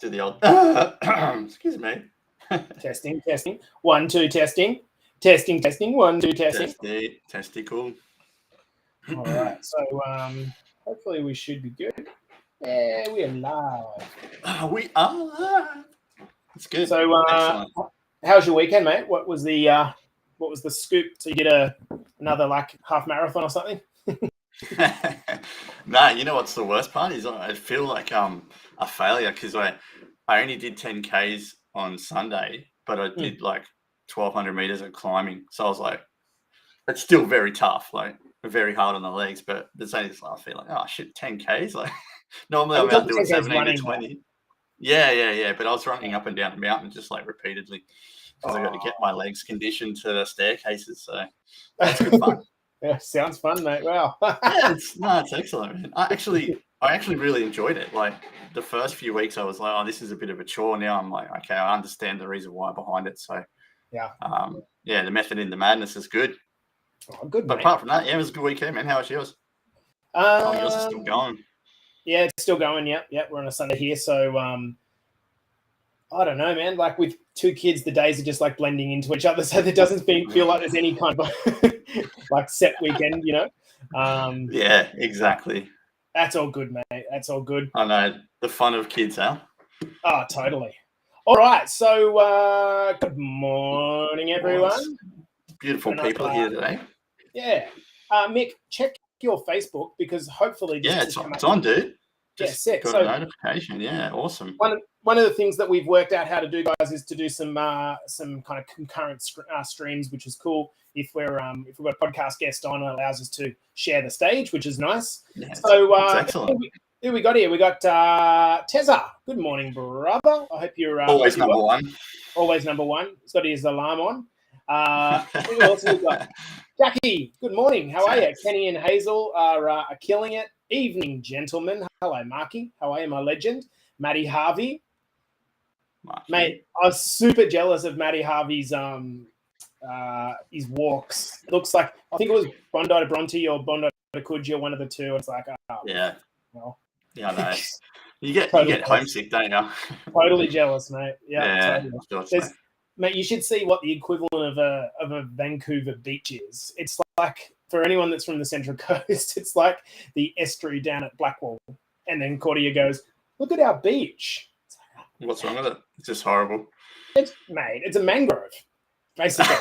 Do the old. Excuse me. Testing. 1, 2, testing. Testing. 1, 2, testing. Testicle. All right. So hopefully we should be good. Yeah, we are live. We are live. It's good. So Excellent. how's your weekend, mate? What was the scoop? So you did another like half marathon or something? Nah, you know what's the worst part is I feel like a failure because I only did 10Ks on Sunday, but I did like 1,200 meters of climbing. So I was like, it's still very tough, like very hard on the legs. But there's only this last feel like, oh shit, 10Ks. Like normally I'm out doing 17 to 20. Yeah. But I was running up and down the mountain just like repeatedly because I got to get my legs conditioned to the staircases. So that's good fun. Yeah, sounds fun, mate. Wow. Yeah, it's excellent, man. I actually really enjoyed it. Like the first few weeks, I was like, oh, this is a bit of a chore. Now I'm like, okay, I understand the reason why behind it. So yeah, the method in the madness is good. Oh, good. But mate. apart from that, yeah, it was a good weekend, man. How was yours? Yours is still going. Yeah, it's still going. Yep. We're on a Sunday here, so I don't know, man. Like with 2 kids, the days are just like blending into each other, so there doesn't feel like there's any kind of like set weekend, you know. Yeah, exactly. That's all good, mate. That's all good. I know the fun of kids, huh? Oh, totally. All right, so good morning, everyone. Beautiful people here today. Yeah, Mick, check your Facebook because hopefully this it's on, dude. Just sick. Got a notification. Yeah, awesome. One of the things that we've worked out how to do, guys, is to do some kind of concurrent streams, which is cool. If we've got a podcast guest on, it allows us to share the stage, which is nice. Yeah, so excellent. Who we got here? We got Tezza. Good morning, brother. I hope you're always number one. Always number one. He's got his alarm on. Who else we got? Jackie. Good morning. How are you? Kenny and Hazel are killing it. Evening, gentlemen. Hello, Marky. How are you, my legend? Matty Harvey. Mate, I was super jealous of Matty Harvey's his walks. It looks like, I think it was Bondi to Bronte or Bondi to Coogee, one of the two. It's like, yeah. Well, yeah, I know. You get homesick, don't you? Totally jealous, mate. Yeah, totally. Mate, you should see what the equivalent of a Vancouver beach is. It's like, for anyone that's from the Central Coast, it's like the estuary down at Blackwall. And then Cordia goes, look at our beach. What's wrong with it? It's just horrible. It's a mangrove, basically.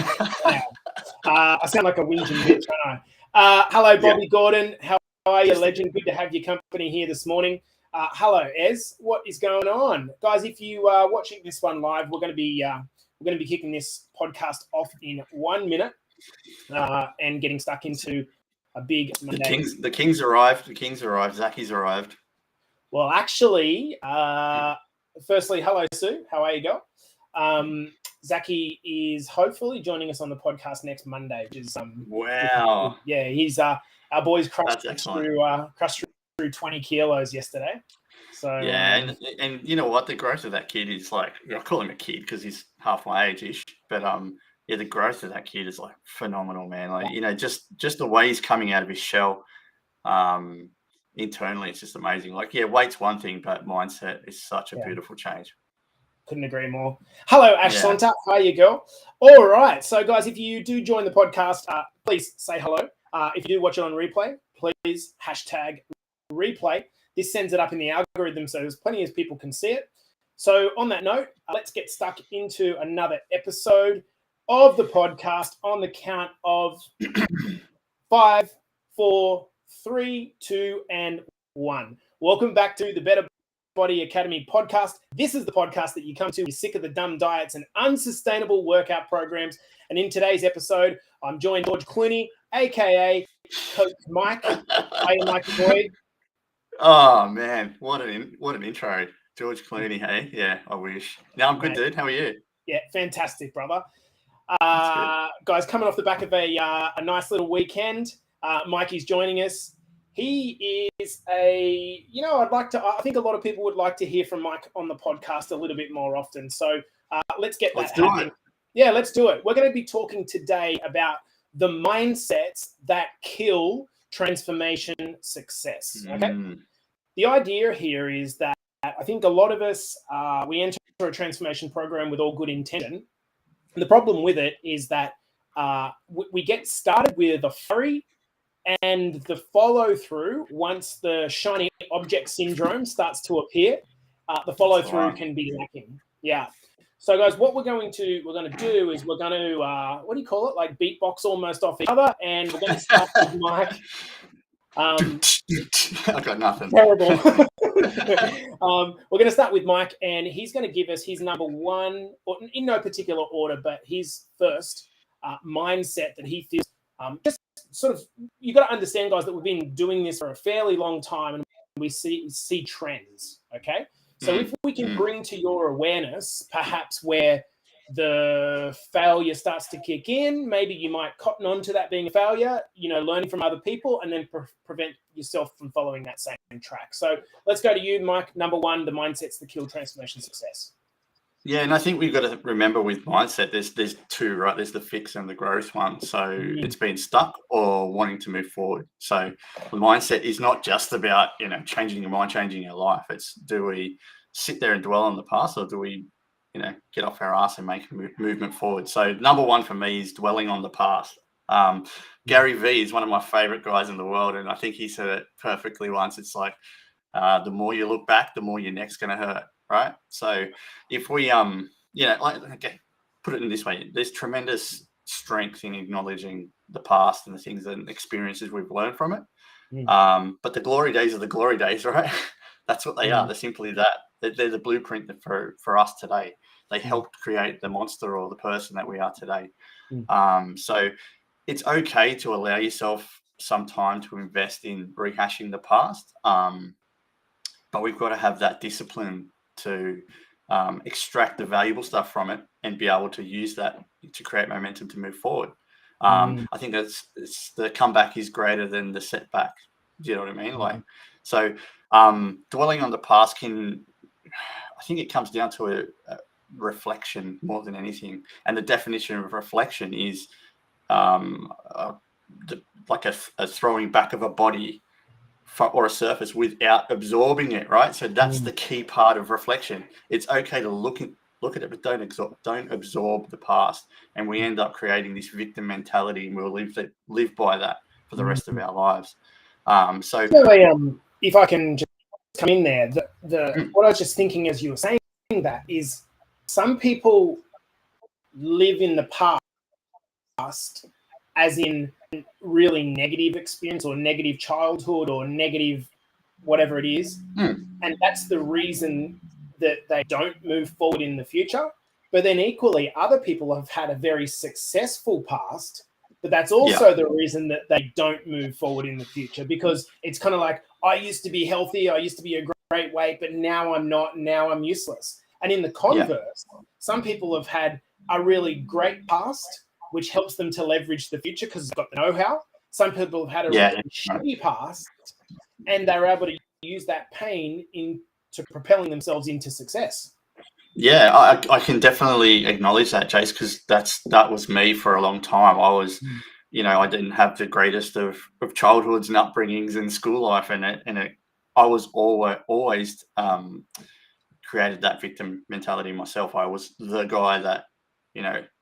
I sound like a whinging bitch, don't I? Hello, Bobby Gordon. How are you, legend? Good to have your company here this morning. Hello, Ez. What is going on, guys? If you are watching this one live, we're going to be kicking this podcast off in 1 minute and getting stuck into a big Monday. The Kings arrived. Zacky's arrived. Well, actually, firstly, hello, Sue. How are you, girl? Zachy is hopefully joining us on the podcast next Monday, which is wow. Yeah, he's our boys crushed through 20 kilos yesterday. So yeah, and you know what? The growth of that kid is like, I call him a kid because he's half my age-ish, but yeah, the growth of that kid is like phenomenal, man. Like, you know, just the way he's coming out of his shell, internally, it's just amazing. Like, yeah, weight's one thing, but mindset is such a beautiful change. Couldn't agree more. Hello, Ash Sonta. How are you, girl? All right. So, guys, if you do join the podcast, please say hello. If you do watch it on replay, please hashtag replay. This sends it up in the algorithm, so there's plenty of people can see it. So, on that note, let's get stuck into another episode of the podcast on the count of 5, 4, 3, 2, and 1. Welcome back to the Better Body Academy podcast. This is the podcast that you come to. You're sick of the dumb diets and unsustainable workout programs. And in today's episode, I'm joined by George Clooney, aka Coach Mike. Hey, Mike Boyd. Oh man, what an intro, George Clooney. Hey, yeah, I wish. No, I'm good, dude. How are you? Yeah, fantastic, brother. Guys, coming off the back of a nice little weekend. Mikey's joining us. He is I think a lot of people would like to hear from Mike on the podcast a little bit more often. So let's get that happening. Yeah, let's do it. We're going to be talking today about the mindsets that kill transformation success. Okay. The idea here is that I think a lot of us, we enter a transformation program with all good intention. And the problem with it is that we get started with a flurry, and the follow through, once the shiny object syndrome starts to appear, the follow through can be lacking. Yeah. So, guys, what we're going to do is we're going to what do you call it? Like beatbox almost off each other, and we're going to start with Mike. I got nothing. Terrible. We're going to start with Mike, and he's going to give us his number one, or in no particular order, but his first mindset that he feels just sort of. You got to understand, guys, that we've been doing this for a fairly long time, and we see trends. Okay, so if we can bring to your awareness, perhaps where the failure starts to kick in, maybe you might cotton on to that being a failure, learning from other people, and then prevent yourself from following that same track. So let's go to you, Mike. Number one, the mindset's the kill transformation success. Yeah, and I think we've got to remember with mindset, there's two, right? There's the fix and the growth one. So it's being stuck or wanting to move forward. So the mindset is not just about, changing your mind, changing your life. It's, do we sit there and dwell on the past, or do we, get off our ass and make a movement forward? So number one for me is dwelling on the past. Gary Vee is one of my favorite guys in the world, and I think he said it perfectly once. It's like, the more you look back, the more your neck's going to hurt, right? So if we, put it in this way, there's tremendous strength in acknowledging the past and the things and experiences we've learned from it. But the glory days are the glory days, right? That's what they are. They're simply that. They're the blueprint for us today. They helped create the monster or the person that we are today. So it's okay to allow yourself some time to invest in rehashing the past. But we've got to have that discipline to extract the valuable stuff from it and be able to use that to create momentum to move forward. I think it's the comeback is greater than the setback. Do you know what I mean? Like, so dwelling on the past I think it comes down to a reflection more than anything. And the definition of reflection is like a throwing back of a body or a surface without absorbing it, right? So that's the key part of reflection. It's okay to look at it, but don't absorb the past. And we end up creating this victim mentality, and we'll live by that for the rest of our lives. So if I can just come in there, what I was just thinking as you were saying that is, some people live in the past as in really negative experience or negative childhood or negative whatever it is, and that's the reason that they don't move forward in the future. But then equally, other people have had a very successful past, but that's also the reason that they don't move forward in the future, because it's kind of like, I used to be healthy, I used to be a great weight, but now I'm not, now I'm useless. And in the converse, some people have had a really great past, which helps them to leverage the future because they've got the know-how. Some people have had a really shitty past, and they're able to use that pain into propelling themselves into success. Yeah, I can definitely acknowledge that, Jace, because that was me for a long time. I was, I didn't have the greatest of childhoods and upbringings and school life, and I was always created that victim mentality myself. I was the guy that,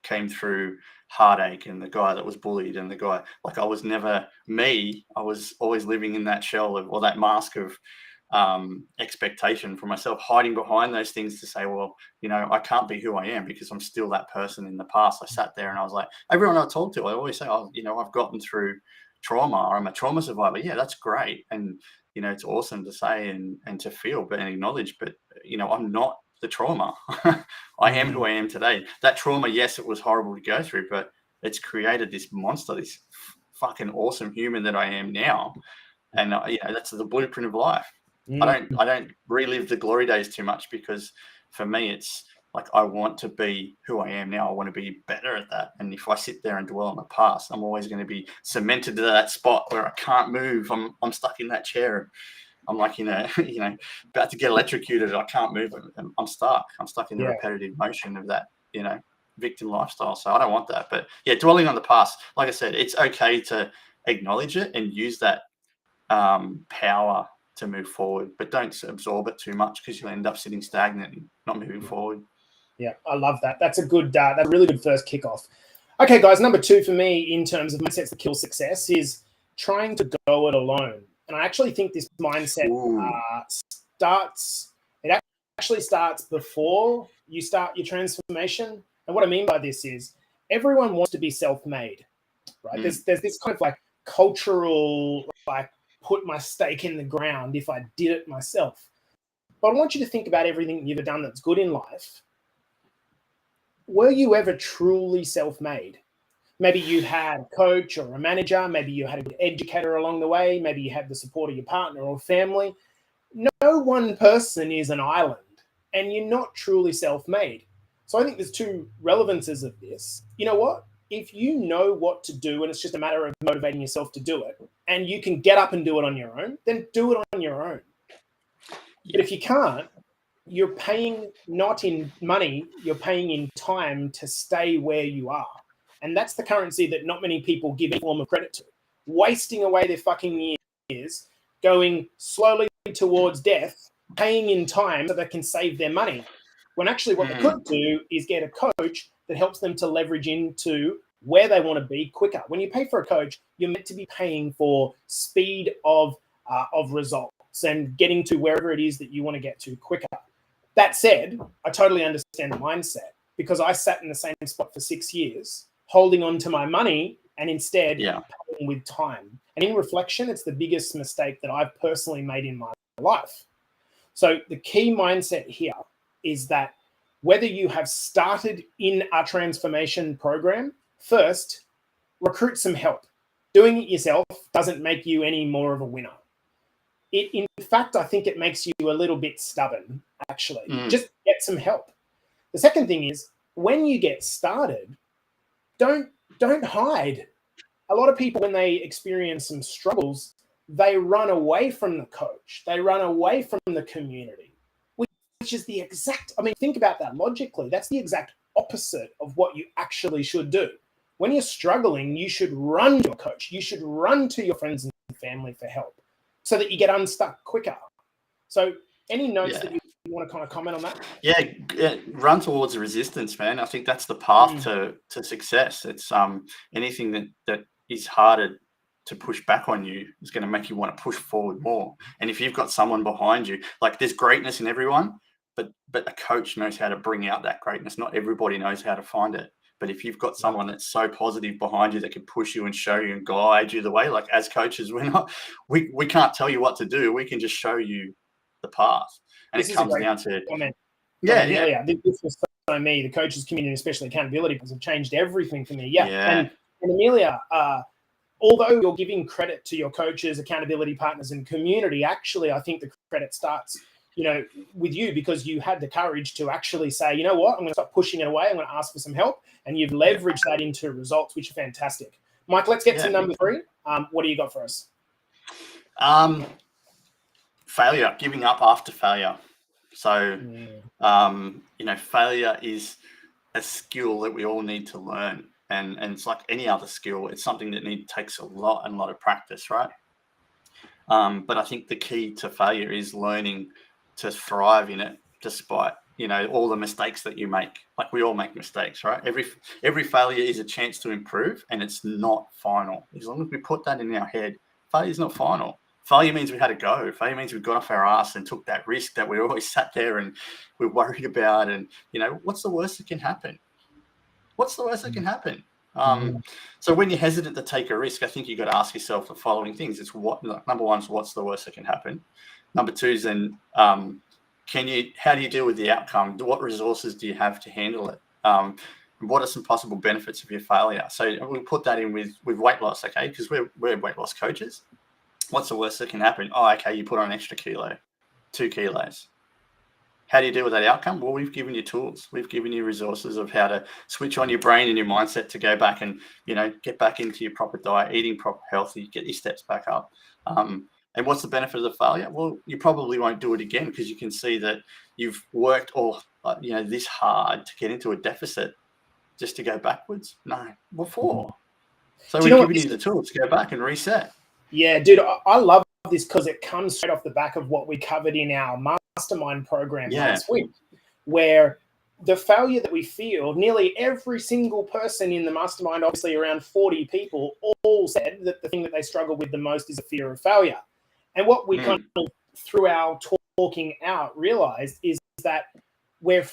came through heartache, and the guy that was bullied, and the guy, like, I was never me. I was always living in that shell or that mask of expectation for myself, hiding behind those things to say, well, I can't be who I am because I'm still that person in the past. I sat there and I was like, everyone I talk to, I always say, I've gotten through trauma, or I'm a trauma survivor. Yeah, that's great. And, it's awesome to say and to feel, but and acknowledge, but, I'm not the trauma. I am who I am today. That trauma, yes, it was horrible to go through, but it's created this monster, this fucking awesome human that I am now. And, that's the blueprint of life. I don't relive the glory days too much, because for me, it's like, I want to be who I am now. I want to be better at that. And if I sit there and dwell on the past, I'm always going to be cemented to that spot where I can't move. I'm stuck in that chair. I'm like, about to get electrocuted. I can't move. I'm stuck. I'm stuck in the repetitive motion of that, victim lifestyle. So I don't want that. But yeah, dwelling on the past, like I said, it's okay to acknowledge it and use that power to move forward, but don't absorb it too much because you'll end up sitting stagnant and not moving forward. Yeah, I love that. That's a really good first kickoff. Okay, guys, number 2 for me in terms of mindsets that kill success is trying to go it alone. And I actually think this mindset starts before you start your transformation. And what I mean by this is everyone wants to be self-made, right? There's this kind of like cultural, like, put my stake in the ground if I did it myself. But I want you to think about everything you've done that's good in life. Were you ever truly self-made? Maybe you had a coach or a manager. Maybe you had a good educator along the way. Maybe you had the support of your partner or family. No one person is an island, and you're not truly self-made. So I think there's 2 relevances of this. You know what? If you know what to do and it's just a matter of motivating yourself to do it, and you can get up and do it on your own, then do it on your own. But if you can't, you're paying not in money, you're paying in time to stay where you are. And that's the currency that not many people give any form of credit to. Wasting away their fucking years, going slowly towards death, paying in time so they can save their money. When actually what they could do is get a coach that helps them to leverage into where they want to be quicker. When you pay for a coach, you're meant to be paying for speed of results and getting to wherever it is that you want to get to quicker. That said, I totally understand the mindset because I sat in the same spot for 6 years, holding on to my money and instead paying with time. And in reflection, it's the biggest mistake that I've personally made in my life. So the key mindset here is that whether you have started in a transformation program, first, recruit some help. Doing it yourself doesn't make you any more of a winner. In fact, I think it makes you a little bit stubborn, actually. Just get some help. The second thing is, when you get started, don't hide. A lot of people, when they experience some struggles, they run away from the coach. They run away from the community, which is the exact, think about that logically. That's the exact opposite of what you actually should do. When you're struggling, you should run to your coach. You should run to your friends and family for help so that you get unstuck quicker. So any notes that you want to kind of comment on that? Yeah, run towards resistance, man. I think that's the path to success. It's anything that is harder to push back on you is going to make you want to push forward more. And if you've got someone behind you, like there's greatness in everyone, but a coach knows how to bring out that greatness. Not everybody knows how to find it. But if you've got someone that's so positive behind you that can push you and show you and guide you the way, like as coaches, we can't tell you what to do. We can just show you the path. And this it comes down to comment. Yeah. This was so me. The coaches community, especially accountability, have changed everything for me. And Amelia, although you're giving credit to your coaches, accountability partners, and community, actually, I think the credit starts, with you because you had the courage to actually say, you know what, I'm going to stop pushing it away. I'm going to ask for some help, and you've leveraged that into results, which are fantastic. Mike, let's get to number 3. What do you got for us? Failure, giving up after failure. So, failure is a skill that we all need to learn. And it's like any other skill. It's something that takes a lot of practice, right? But I think the key to failure is learning to thrive in it, despite, all the mistakes that you make. Like we all make mistakes, right? Every failure is a chance to improve, and it's not final. As long as we put that in our head, failure is not final. Failure means we had to go. Failure means we got off our ass and took that risk that we always sat there and we're worried about. And, what's the worst that can happen? What's the worst that can happen? So when you're hesitant to take a risk, I think you've got to ask yourself the following things. It's number one is what's the worst that can happen? Number 2 is then how do you deal with the outcome? What resources do you have to handle it? What are some possible benefits of your failure? So we'll put that in with weight loss, okay? Because we're weight loss coaches. What's the worst that can happen? Oh, okay, you put on an extra kilo, 2 kilos. How do you deal with that outcome? Well, we've given you tools. We've given you resources of how to switch on your brain and your mindset to go back and, get back into your proper diet, eating proper healthy, get your steps back up. And what's the benefit of the failure? Well, you probably won't do it again because you can see that you've worked this hard to get into a deficit just to go backwards. No, before. So we've given you the tools to go back and reset. Yeah, dude, I love this because it comes straight off the back of what we covered in our mastermind program last week, where the failure that we feel, nearly every single person in the mastermind, obviously around 40 people, all said that the thing that they struggle with the most is a fear of failure. And what we kind of, through our talking out, realized is that we're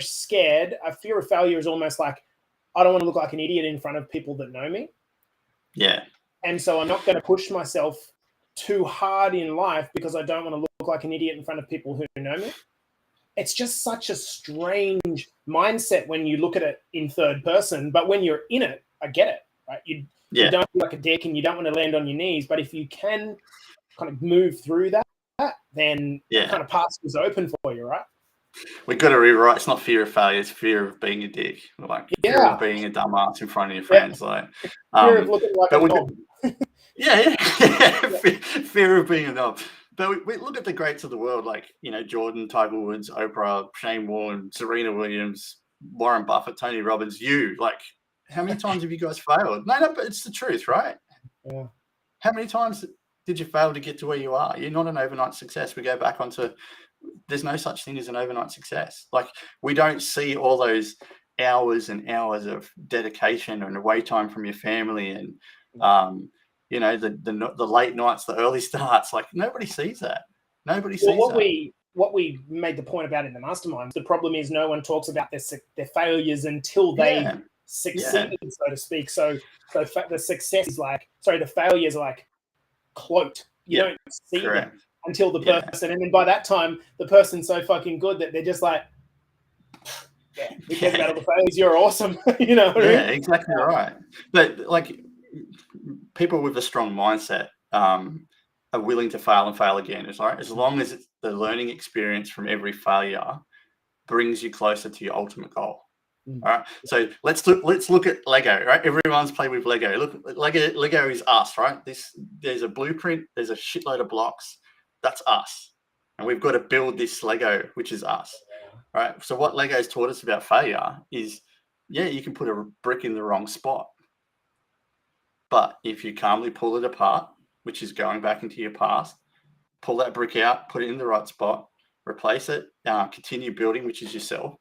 scared. A fear of failure is almost like, I don't want to look like an idiot in front of people that know me. Yeah. And so I'm not going to push myself too hard in life because I don't want to look like an idiot in front of people who know me. It's just such a strange mindset when you look at it in third person. But when you're in it, I get it, right? You don't feel like a dick and you don't want to land on your knees. But if you can kind of move through that, then kind of path is open for you, right? We've got to rewrite. It's not fear of failure; it's fear of being a dick, like fear of being a dumbass in front of your friends. Like fear of looking like a knob. Fear of being a knob. But we look at the greats of the world, like Jordan, Tiger Woods, Oprah, Shane Warne, Serena Williams, Warren Buffett, Tony Robbins. Like, how many times have you guys failed? No, but it's the truth, right? Yeah. How many times did you fail to get to where you are? You're not an overnight success. We go back onto. There's no such thing as an overnight success. Like, we don't see all those hours and hours of dedication and away time from your family and the late nights, the early starts. Like, nobody sees that. Nobody sees that. What we made the point about in the mastermind, the problem is no one talks about their failures until they succeed, so to speak. So the success is the failure is like cloaked. You don't see them until the person, and then by that time, the person's so fucking good that they're just like, who cares about all the failures? You're awesome. You know what I mean? Exactly right. But like, people with a strong mindset are willing to fail and fail again. It's right, as long as it's the learning experience from every failure brings you closer to your ultimate goal. All right. So let's look at Lego. Right. Everyone's played with Lego. Look, Lego is us. Right. There's a blueprint. There's a shitload of blocks. That's us, and we've got to build this Lego, which is us. Right. So what Lego's taught us about failure is, you can put a brick in the wrong spot, but if you calmly pull it apart, which is going back into your past, pull that brick out, put it in the right spot, replace it, continue building, which is yourself,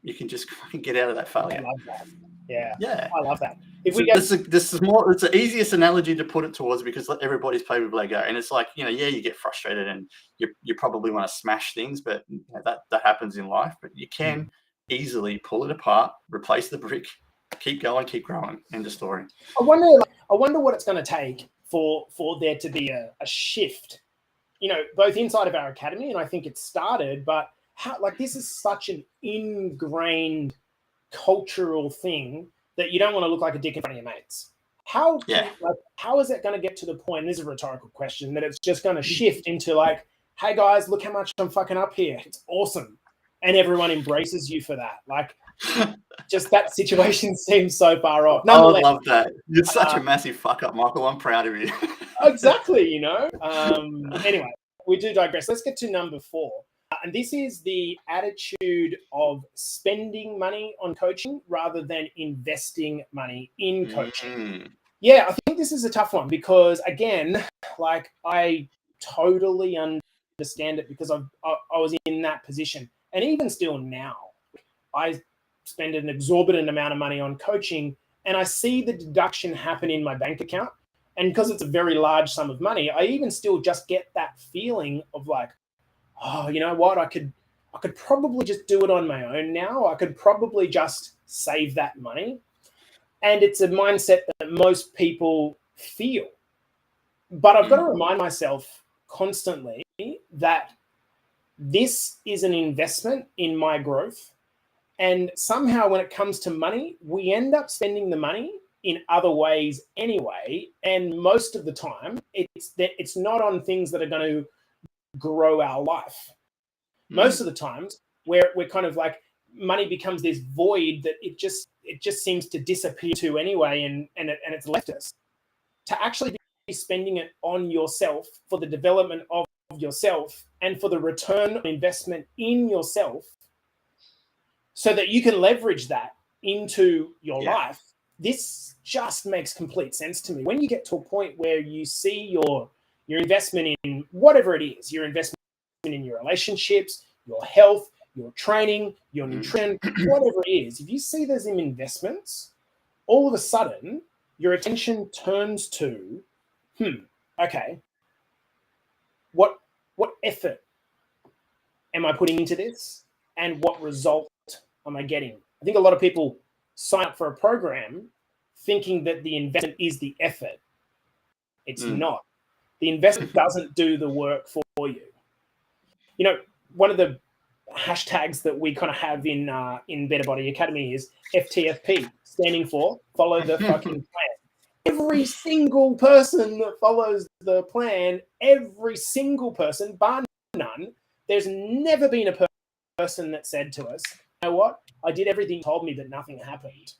you can just get out of that failure. I love that. Yeah. I love that. This is more. It's the easiest analogy to put it towards, because everybody's played with Lego, and it's like, you get frustrated and you probably want to smash things, but that happens in life. But you can easily pull it apart, replace the brick, keep going, keep growing. End of story. I wonder what it's going to take for there to be a shift, both inside of our academy, and I think it's started, but this is such an ingrained cultural thing that you don't want to look like a dick in front of your mates. How is it going to get to the point, and this is a rhetorical question, that it's just going to shift into like, hey guys, look how much I'm fucking up here. It's awesome. And everyone embraces you for that. Like, just that situation seems so far off. I love that. You're such a massive fuck up, Michael. I'm proud of you. Exactly, Anyway, we do digress. Let's get to number 4. And this is the attitude of spending money on coaching rather than investing money in coaching. Yeah, I think this is a tough one because, again, like, I totally understand it because I was in that position. And even still now, I spend an exorbitant amount of money on coaching and I see the deduction happen in my bank account. And because it's a very large sum of money, I even still just get that feeling of like, oh, you know what? I could probably just do it on my own now. I could probably just save that money. And it's a mindset that most people feel. But I've got to remind myself constantly that this is an investment in my growth. And somehow when it comes to money, we end up spending the money in other ways anyway. And most of the time, it's not on things that are going to grow our life. Most of the times we're kind of like, money becomes this void that it just seems to disappear to anyway, and it's left us. To actually be spending it on yourself for the development of yourself and for the return on investment in yourself, so that you can leverage that into your life, this just makes complete sense to me. When you get to a point where you see your investment in whatever it is, your investment in your relationships, your health, your training, your nutrition, whatever it is, if you see those in investments, all of a sudden your attention turns to, okay, what effort am I putting into this, and what result am I getting? I think a lot of people sign up for a program thinking that the investment is the effort. It's not. The investment doesn't do the work for you. You know, one of the hashtags that we kind of have in Better Body Academy is FTFP, standing for follow the fucking plan. Every single person that follows the plan, every single person, bar none, there's never been a person that said to us, you know what, I did everything you told me, but nothing happened.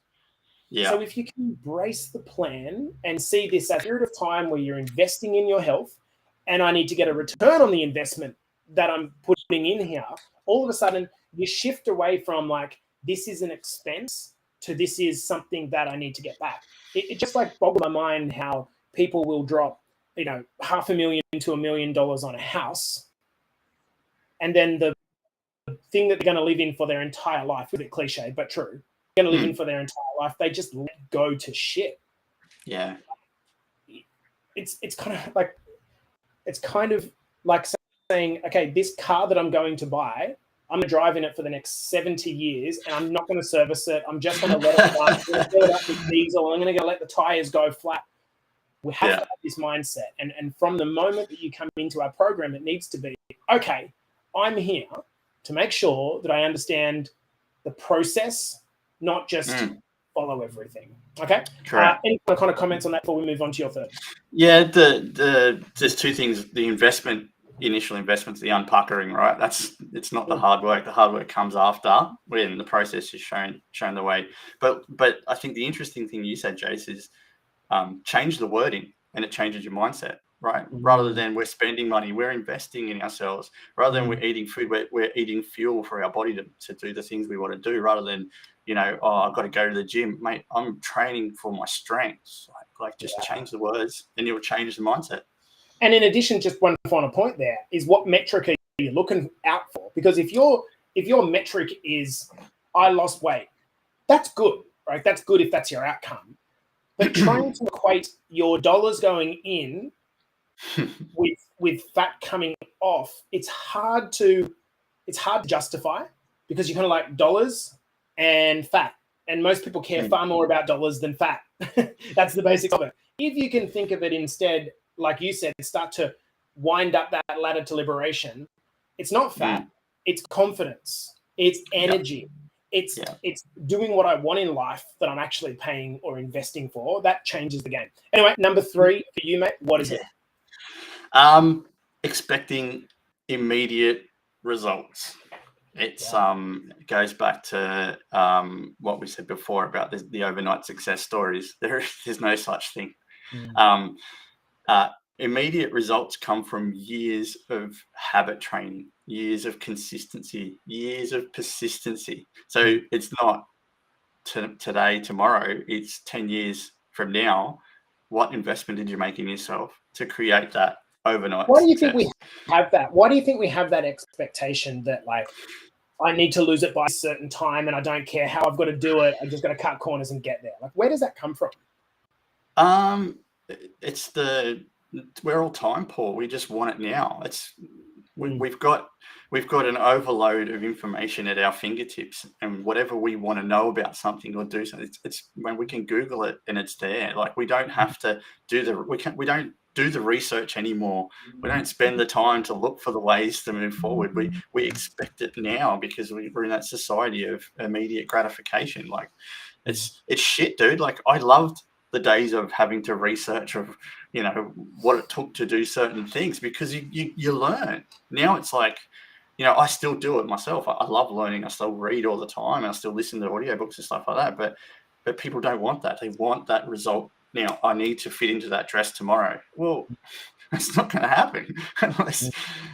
Yeah. So if you can embrace the plan and see this as a period of time where you're investing in your health, and I need to get a return on the investment that I'm putting in here, all of a sudden you shift away from like, this is an expense to this is something that I need to get back. It just like boggles my mind how people will drop, $500,000 to $1 million on a house, and then the thing that they're going to live in for their entire life, a bit cliche, but true, they're going to live in for their entire life, they just let go to shit. Yeah. It's kind of like saying, okay, this car that I'm going to buy, I'm going to drive in it for the next 70 years and I'm not going to service it. I'm just going to let it run. I'm going to fill it up with diesel. I'm going to let the tires go flat. We have to have this mindset. And from the moment that you come into our program, it needs to be, okay, I'm here to make sure that I understand the process, not just follow everything. Okay? Any kind of comments on that before we move on to your third? Yeah, there's two things. The initial investment's the unpuckering, right? It's not the hard work. The hard work comes after when the process is shown the way. But I think the interesting thing you said, Jace, is change the wording and it changes your mindset, right? Rather than we're spending money, we're investing in ourselves. Rather than we're eating food, we're eating fuel for our body to do the things we want to do. Rather than, I've got to go to the gym, mate. I'm training for my strengths. Like just change the words, and you'll change the mindset. And in addition, just one final point there is, what metric are you looking out for? Because if your metric is I lost weight, that's good, right? That's good if that's your outcome. But trying to equate your dollars going in with fat coming off, it's hard to justify, because you're kind of like dollars and fat. And most people care far more about dollars than fat. That's the basics of it. If you can think of it instead, like you said, start to wind up that ladder to liberation, it's not fat, it's confidence, it's energy. It's doing what I want in life that I'm actually paying or investing for. That changes the game. Anyway, number 3 for you, mate, what is it? Expecting immediate results. It goes back to what we said before about the overnight success stories. There's no such thing. Immediate results come from years of habit training, years of consistency, years of persistency. So it's not today, tomorrow, it's 10 years from now. What investment did you make in yourself to create that overnight Why do you success? think we have that? Why do you think we have that expectation that, like, I need to lose it by a certain time and I don't care how I've got to do it, I'm just going to cut corners and get there? Like, where does that come from? We're all time poor. We just want it now. We've got an overload of information at our fingertips, and whatever we want to know about something or do something, it's when we can Google it and it's there. Like, we don't have to we don't do the research anymore. We don't spend the time to look for the ways to move forward. We expect it now because we're in that society of immediate gratification. Like, it's shit, dude. Like, I loved the days of having to research of what it took to do certain things, because you learn. Now it's like, I still do it myself. I love learning. I still read all the time. I still listen to audiobooks and stuff like that. But people don't want that. They want that result now. I need to fit into that dress tomorrow. Well, it's not going to happen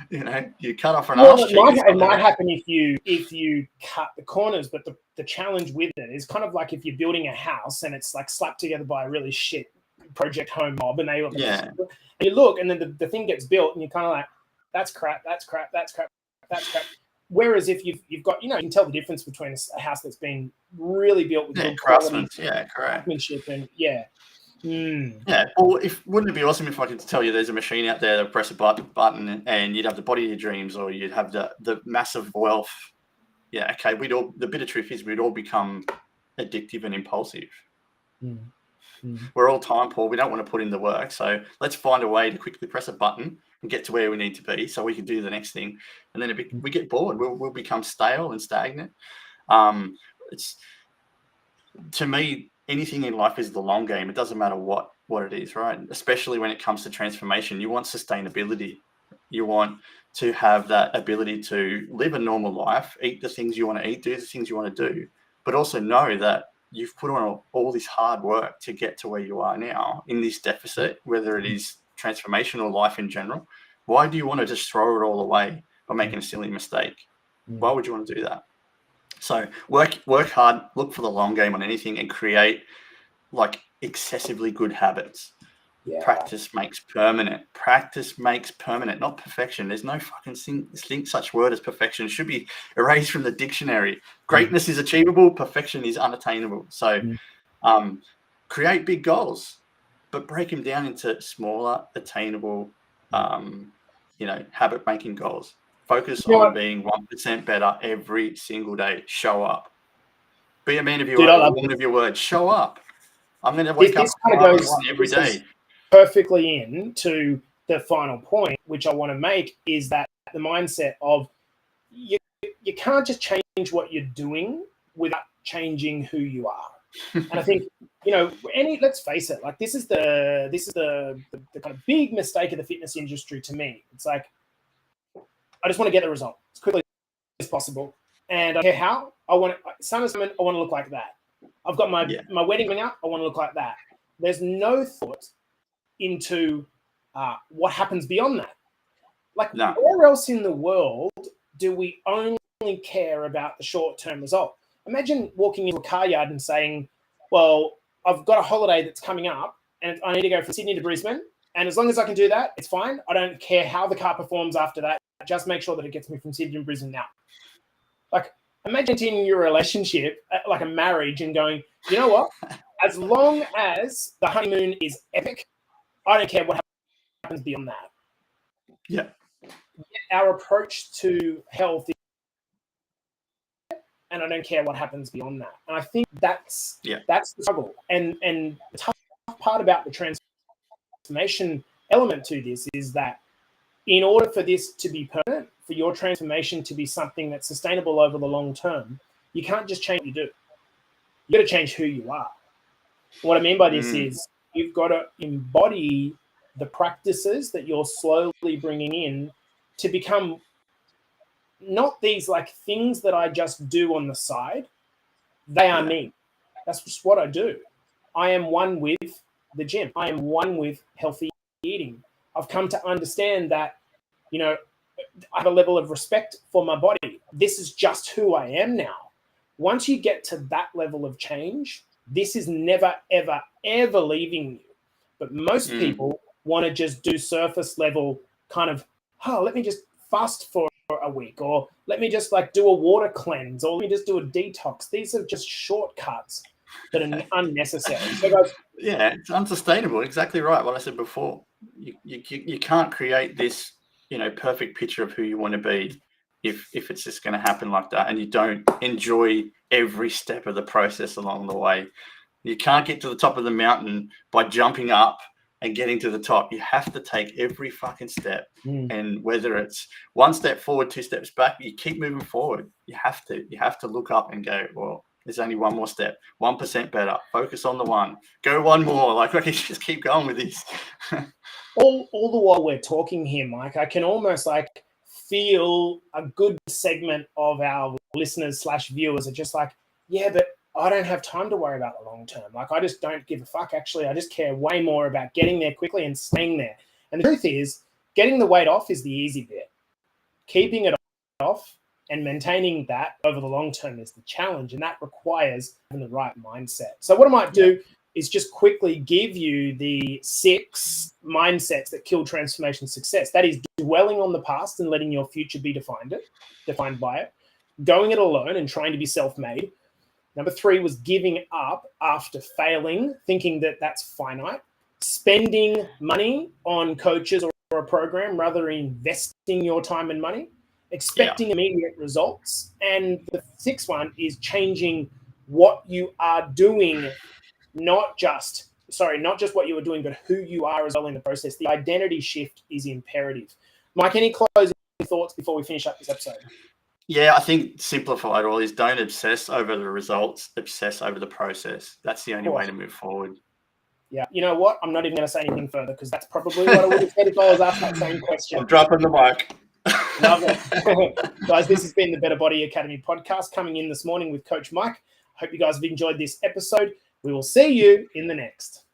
You cut off an Well, arse cheek. it might happen if you cut the corners, but the challenge with it is kind of like if you're building a house and it's like slapped together by a really shit project home mob, and and you look, and then the thing gets built, and you're kind of like, that's crap. Whereas if you've got, you can tell the difference between a house that's been really built with good quality craftsmanship and Yeah, well, wouldn't it be awesome if I could tell you there's a machine out there that press a button and you'd have the body of your dreams, or you'd have the massive wealth? Yeah, okay. The bitter truth is we'd all become addictive and impulsive. We're all time poor. We don't want to put in the work, so let's find a way to quickly press a button and get to where we need to be, so we can do the next thing. And then we get bored. We'll become stale and stagnant. It's, to me, anything in life is the long game. It doesn't matter what it is, right? Especially when it comes to transformation. You want sustainability. You want to have that ability to live a normal life, eat the things you want to eat, do the things you want to do, but also know that you've put on all this hard work to get to where you are now in this deficit, whether it is transformation or life in general. Why do you want to just throw it all away by making a silly mistake? Why would you want to do that? So work hard, look for the long game on anything, and create like excessively good habits. Yeah. Practice makes permanent, not perfection. There's no fucking such word as perfection. It should be erased from the dictionary. Greatness is achievable, perfection is unattainable. So create big goals, but break them down into smaller, attainable, habit-making goals. Focus on being 1% better every single day. Show up. Be a man of your word, a woman of your word. Show up. I'm going to wake up every day. Perfectly into the final point, which I want to make, is that the mindset of you can't just change what you're doing without changing who you are. And I think, let's face it, like this is the kind of big mistake of the fitness industry to me. It's like, I just want to get the result as quickly as possible. And I don't care how. I want to look like that. I've got my wedding coming up. I want to look like that. There's no thought into what happens beyond that. Where else in the world do we only care about the short-term result? Imagine walking into a car yard and saying, well, I've got a holiday that's coming up and I need to go from Sydney to Brisbane. And as long as I can do that, it's fine. I don't care how the car performs after that. Just make sure that it gets me from Sydney to Brisbane now. Like, imagine in your relationship, like a marriage, and going, you know what? As long as the honeymoon is epic, I don't care what happens beyond that. Yeah. Our approach to health is, and I don't care what happens beyond that. And I think that's the struggle. And the tough part about the transformation element to this is that in order for this to be permanent, for your transformation to be something that's sustainable over the long term, you can't just change what you do. You got to change who you are. What I mean by this is you've got to embody the practices that you're slowly bringing in to become not these like things that I just do on the side. They are me. That's just what I do. I am one with the gym. I am one with healthy eating. I've come to understand that, I have a level of respect for my body. This is just who I am now. Once you get to that level of change, this is never, ever, ever leaving you. But most people want to just do surface level kind of, let me just fast for a week, or let me just like do a water cleanse, or let me just do a detox. These are just shortcuts that are unnecessary. So guys, it's unsustainable. Exactly right. What I said before. You can't create this, perfect picture of who you want to be if it's just going to happen like that, and you don't enjoy every step of the process along the way. You can't get to the top of the mountain by jumping up and getting to the top. You have to take every fucking step. And whether it's one step forward, 2 steps back, you keep moving forward. You have to look up and go, well, there's only one more step, 1% better. Focus on the one. Go one more. Like, I can just keep going with this. all the while we're talking here, Mike, I can almost like feel a good segment of our listeners / viewers are just like, yeah, but I don't have time to worry about the long term. Like, I just don't give a fuck. Actually, I just care way more about getting there quickly and staying there. And the truth is, getting the weight off is the easy bit. Keeping it off and maintaining that over the long term is the challenge, and that requires having the right mindset. So what I might do is just quickly give you the 6 mindsets that kill transformation success. That is dwelling on the past and letting your future be defined by it, going it alone and trying to be self-made. Number 3 was giving up after failing, thinking that that's finite, spending money on coaches or a program rather than investing your time and money, expecting immediate results. And the 6th one is changing what you are doing, not just what you are doing, but who you are as well in the process. The identity shift is imperative. Mike, any closing thoughts before we finish up this episode? Yeah, I think simplify it all is don't obsess over the results, obsess over the process. That's the only way to move forward. Yeah, you know what? I'm not even going to say anything further because that's probably what I would have said if I was asked that same question. I'm dropping the mic. Love it. Guys, this has been the Better Body Academy podcast coming in this morning with Coach Mike. Hope you guys have enjoyed this episode. We will see you in the next.